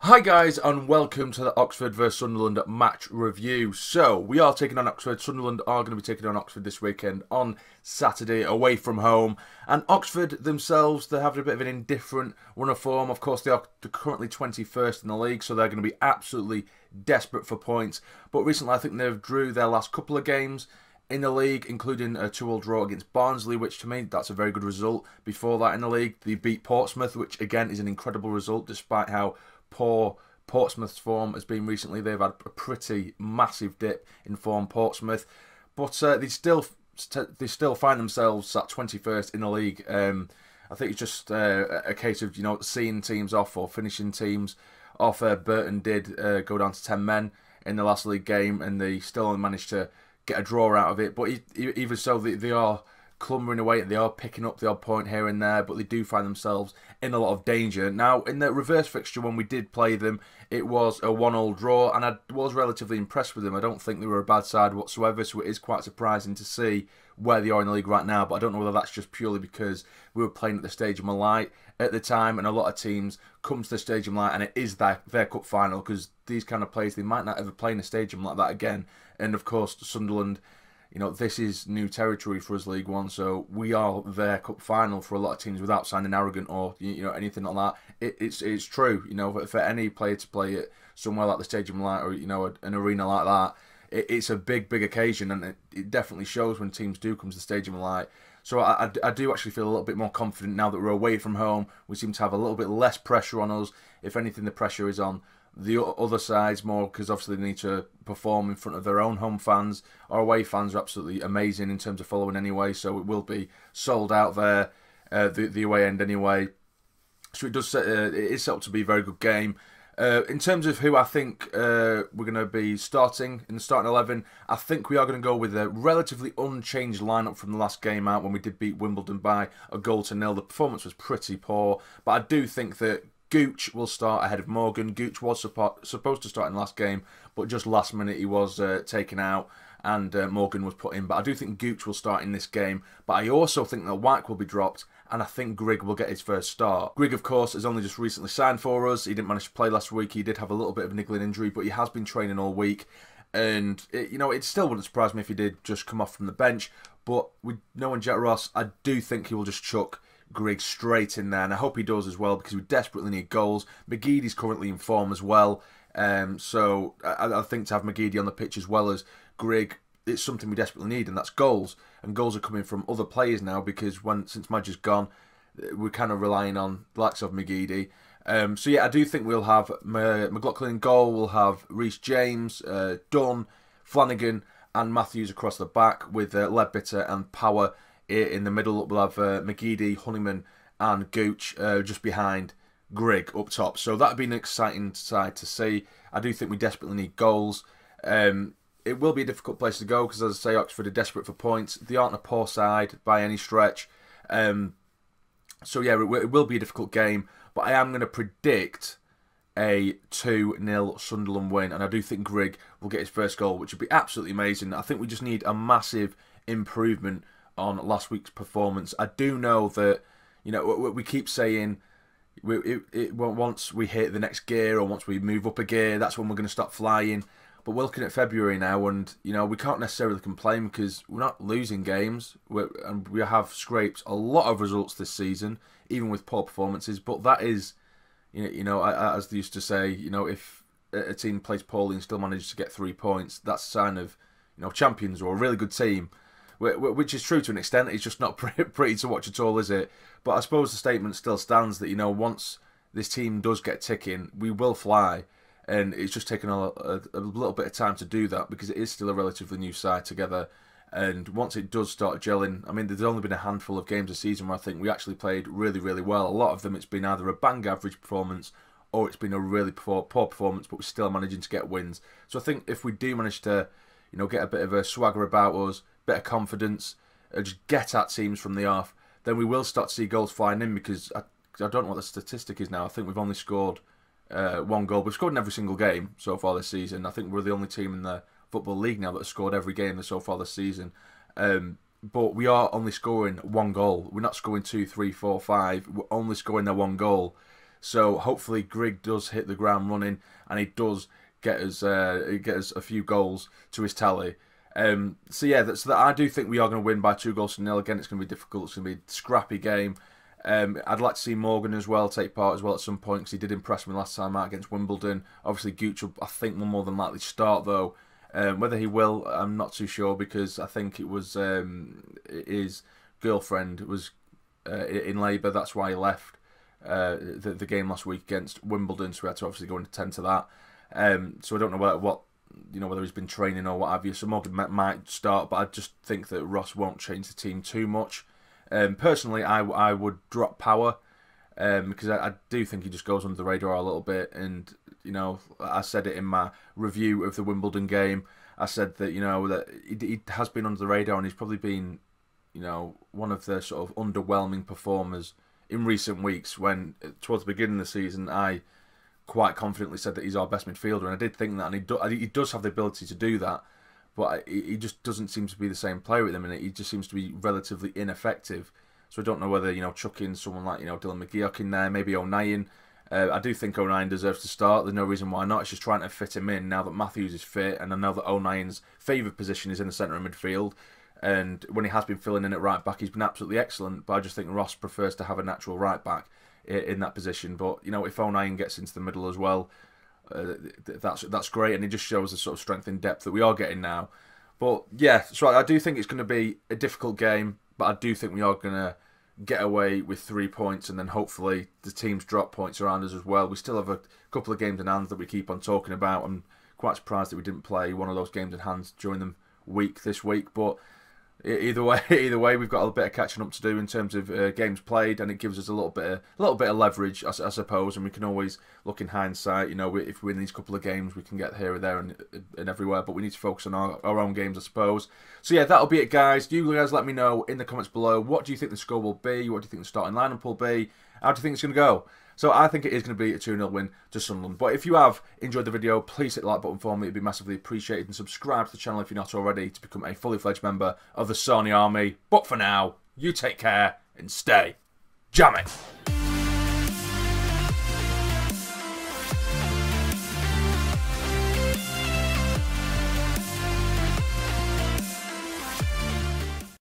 Hi guys, and welcome to the Oxford vs Sunderland match review. So, we are taking on Oxford. Sunderland are going to be taking on Oxford this weekend on Saturday away from home. And Oxford themselves, they're having a bit of an indifferent run of form. Of course, they're currently 21st in the league, so they're going to be absolutely desperate for points. But recently, I think they've drew their last couple of games in the league, including a 2-2 draw against Barnsley, which to me, that's a very good result. Before that in the league, they beat Portsmouth, which again is an incredible result, despite how poor Portsmouth's form has been recently. They've had a pretty massive dip in form, Portsmouth, but they still find themselves at 21st in the league. I think it's just a case of seeing teams off or finishing teams off. Burton did go down to 10 men in the last league game, and they still only managed to get a draw out of it. But even so, they are clumbering away and they are picking up the odd point here and there, but they do find themselves in a lot of danger. Now, in the reverse fixture when we did play them, it was a 1-1 draw, and I was relatively impressed with them. I don't think they were a bad side whatsoever, so it is quite surprising to see where they are in the league right now. But I don't know whether that's just purely because we were playing at the Stadium of Light at the time, and a lot of teams come to the Stadium of Light and it is their cup final, because these kind of players, they might not ever play in a stadium like that again. And of course, Sunderland, this is new territory for us, League One, so we are their cup final for a lot of teams without sounding arrogant or anything like that. It's true, for any player to play it somewhere like the Stadium Light or an arena like that, it's a big occasion, and it definitely shows when teams do come to the Stadium Light. So I do actually feel a little bit more confident now that we're away from home. We seem to have a little bit less pressure on us. If anything, the pressure is on the other sides more, because obviously they need to perform in front of their own home fans. Our away fans are absolutely amazing in terms of following anyway, so it will be sold out there, the away end anyway. So it is set up to be a very good game. In terms of who I think we're going to be starting in the starting 11, I think we are going to go with a relatively unchanged lineup from the last game out when we did beat Wimbledon by a 0-0. The performance was pretty poor, but I do think that Gooch will start ahead of Morgan. Gooch was supposed to start in the last game, but just last minute he was taken out and Morgan was put in. But I do think Gooch will start in this game. But I also think that White will be dropped, and I think Grigg will get his first start. Grigg, of course, has only just recently signed for us. He didn't manage to play last week. He did have a little bit of a niggling injury, but he has been training all week. And, it still wouldn't surprise me if he did just come off from the bench. But with knowing Jack Ross, I do think he will just chuck Grigg straight in there, and I hope he does as well, because we desperately need goals. McGeady's currently in form as well, so I think to have McGeady on the pitch as well as Grigg, it's something we desperately need, and that's goals. And goals are coming from other players now, because since Madge is gone, we're kind of relying on the likes of McGeady. So yeah, I do think we'll have McLaughlin in goal, we'll have Reece James, Dunn, Flanagan and Matthews across the back, with Leadbitter and Power in the middle. We'll have McGeady, Honeyman and Gooch just behind Grigg up top. So that would be an exciting side to see. I do think we desperately need goals. It will be a difficult place to go, because as I say, Oxford are desperate for points. They aren't a poor side by any stretch. So yeah, it will be a difficult game, but I am going to predict a 2-0 Sunderland win, and I do think Grigg will get his first goal, which would be absolutely amazing. I think we just need a massive improvement on last week's performance. I do know that we keep saying once we hit the next gear, or once we move up a gear, that's when we're going to start flying. But we're looking at February now, and we can't necessarily complain, because we're not losing games, and we have scraped a lot of results this season, even with poor performances. But that is, as they used to say, if a team plays poorly and still manages to get 3 points, that's a sign of champions or a really good team. Which is true to an extent. It's just not pretty to watch at all, is it? But I suppose the statement still stands that once this team does get ticking, we will fly, and it's just taken a little bit of time to do that, because it is still a relatively new side together. And once it does start gelling, I mean, there's only been a handful of games this season where I think we actually played really, really well. A lot of them, it's been either a bang average performance or it's been a really poor performance, but we're still managing to get wins. So I think if we do manage to, get a bit of a swagger about us, bit of confidence, just get at teams from the off, then we will start to see goals flying in, because I don't know what the statistic is now. I think we've only scored 1 goal. We've scored in every single game so far this season. I think we're the only team in the Football League now that has scored every game so far this season. But we are only scoring 1 goal. We're not scoring 2, 3, 4, 5. We're only scoring their 1 goal. So hopefully Grigg does hit the ground running and he does get us a few goals to his tally. So yeah, so I do think we are going to win by 2-0. Again, it's going to be difficult. It's going to be a scrappy game. I'd like to see Morgan as well take part as well at some point because he did impress me last time out against Wimbledon. Obviously, Gooch will, I think, will more than likely start though. Whether he will, I'm not too sure because I think it was his girlfriend was in labour. That's why he left the game last week against Wimbledon. So we had to obviously go and attend to that. So I don't know whether he's been training or what have you. So Morgan might start, but I just think that Ross won't change the team too much. Personally, I would drop Power because I do think he just goes under the radar a little bit. And I said it in my review of the Wimbledon game. I said that that he has been under the radar and he's probably been one of the sort of underwhelming performers in recent weeks. When towards the beginning of the season, I quite confidently said that he's our best midfielder, and I did think that, and he does have the ability to do that. But he just doesn't seem to be the same player at the minute. He just seems to be relatively ineffective. So I don't know whether chucking someone like Dylan McGeoch in there, maybe O'Nien. I do think O'Nien deserves to start. There's no reason why not. It's just trying to fit him in now that Matthews is fit, and I know that O'Nien's favoured position is in the centre of midfield. And when he has been filling in at right back, he's been absolutely excellent. But I just think Ross prefers to have a natural right back in that position. But if O'Nien gets into the middle as well, that's great, and it just shows the sort of strength and depth that we are getting now. But yeah, so I do think it's going to be a difficult game, but I do think we are going to get away with 3 points, and then hopefully the teams drop points around us as well. We still have a couple of games in hand that we keep on talking about. I'm quite surprised that we didn't play one of those games in hand during the week this week, but either way, we've got a bit of catching up to do in terms of games played, and it gives us a little bit of leverage, I suppose. And we can always look in hindsight. If we win these couple of games, we can get here or there and everywhere. But we need to focus on our own games, I suppose. So yeah, that'll be it, guys. You guys let me know in the comments below. What do you think the score will be? What do you think the starting lineup will be? How do you think it's going to go? So I think it is going to be a 2-0 win to Sunderland. But if you have enjoyed the video, please hit the like button for me. It'd be massively appreciated. And subscribe to the channel if you're not already to become a fully fledged member of the Sarny Army. But for now, you take care and stay jamming.